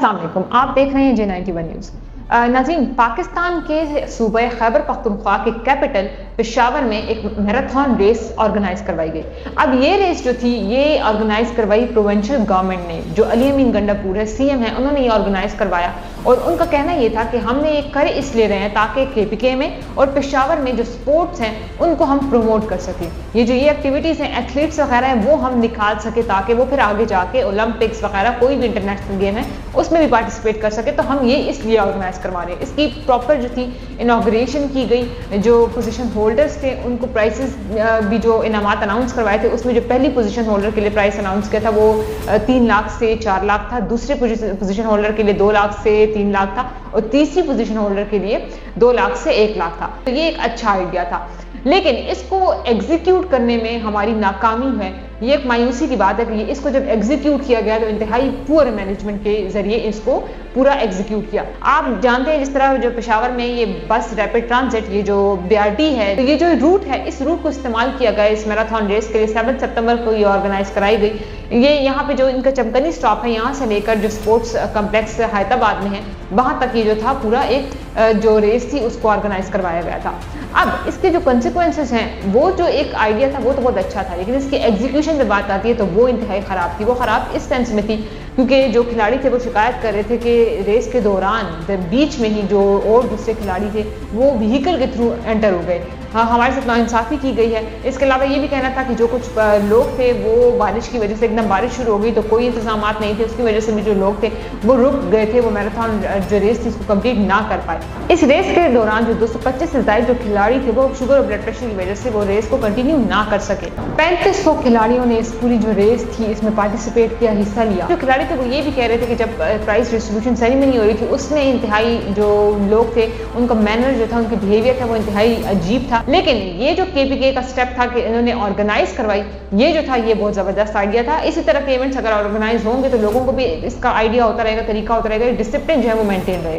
अस्सलाम वालेकुम, आप देख रहे हैं J91 न्यूज़। नाज़रीन, पाकिस्तान के सूबे खैबर पख्तूनख्वा के कैपिटल पेशावर में एक मैराथन रेस ऑर्गेनाइज करवाई गई। अब ये रेस जो थी ये ऑर्गेनाइज करवाई प्रोविंशियल गवर्नमेंट ने, जो अली अमीन गंडापुर है सीएम है, उन्होंने ये ऑर्गेनाइज करवाया। और उनका कहना ये था कि हमने ये कर इसलिए रहे हैं ताकि केपीके में और पेशावर में जो स्पोर्ट्स हैं उनको हम प्रमोट कर सकें। ये जो ये एक्टिविटीज़ हैं, एथलीट्स वगैरह हैं, वो हम निकाल सके ताकि वो फिर आगे जाके ओलंपिक्स वगैरह कोई भी इंटरनेशनल गेम है उसमें भी पार्टिसिपेट कर सके। तो हम ये इसलिए ऑर्गेनाइज करवा रहे हैं। इसकी प्रॉपर जो थी इनाग्रेशन की गई। जो पोजीशन होल्डर्स थे उनको प्राइसेस भी जो इनामात अनाउंस करवाए थे उसमें जो पहली पोजीशन होल्डर के लिए प्राइस अनाउंस किया था वो 3 लाख से 4 लाख था, दूसरे पोजीशन होल्डर के लिए 2 लाख से 3 लाख था और तीसरी पोजीशन होल्डर के लिए 2 लाख से 1 लाख था। तो ये एक अच्छा आइडिया था, लेकिन इसको एग्जीक्यूट करने में हमारी नाकामी है। ये एक मायूसी की बात है कि इसको जब एग्जीक्यूट किया गया तो इंतहाई पुअर मैनेजमेंट के जरिए इसको पूरा एग्जीक्यूट किया। आप जानते हैं जिस तरह जो पेशावर में ये बस रैपिड ट्रांजिट, ये जो BRT है, तो ये जो रूट है इस रूट को इस्तेमाल किया गया इस मैराथन रेस के लिए। 7 सितंबर को ये ऑर्गेनाइज कराई गई। ये यहाँ पे जो इनका चमकनी स्टॉप है, यहाँ से लेकर जो स्पोर्ट्स कम्प्लेक्स हैदराबाद में है वहाँ तक ये जो था पूरा एक जो रेस थी उसको ऑर्गेनाइज करवाया गया था। अब इसके जो कंसिक्वेंसेस हैं, वो जो एक आइडिया था वो तो बहुत अच्छा था, लेकिन इसकी एग्जीक्यूशन जब बात आती है तो वो इंतहाई ख़राब थी। वो ख़राब इस सेंस में थी क्योंकि जो खिलाड़ी थे वो शिकायत कर रहे थे कि रेस के दौरान बीच में ही जो और दूसरे खिलाड़ी थे वो व्हीकल के थ्रू एंटर हो गए। हाँ, हमारे साथ नाइंसाफ़ी की गई है। इसके अलावा ये भी कहना था कि जो कुछ लोग थे वो बारिश की वजह से, एकदम बारिश शुरू हो गई तो कोई इंतजाम नहीं थे, उसकी वजह से भी जो लोग थे वो रुक गए थे, वो मैराथन जो रेस थी उसको कंप्लीट ना कर पाए। इस रेस के दौरान जो 225 से ज़ायद जो खिलाड़ी थे वो शुगर और ब्लड प्रेशर की वजह से वो रेस को कंटिन्यू ना कर सके। 3500 खिलाड़ियों ने इस पूरी जो रेस थी इसमें पार्टिसिपेट किया, हिस्सा लिया। जो खिलाड़ी थे वो ये भी कह रहे थे कि जब प्राइज डिस्ट्रीब्यूशन सेरेमनी हो रही थी उसमें इंतहाई जो लोग थे उनका मैनर जो था, उनकी बिहेवियर था वो इंतहाई अजीब था। लेकिन ये जो केपीके का स्टेप था कि इन्होंने ऑर्गेनाइज करवाई, ये जो था ये बहुत ज़बरदस्त आइडिया था। इसी तरह के इवेंट्स अगर ऑर्गेनाइज होंगे तो लोगों को भी इसका आइडिया होता रहेगा, तरीका होता रहेगा, डिसिप्लिन जो है वो मेंटेन रहेगा।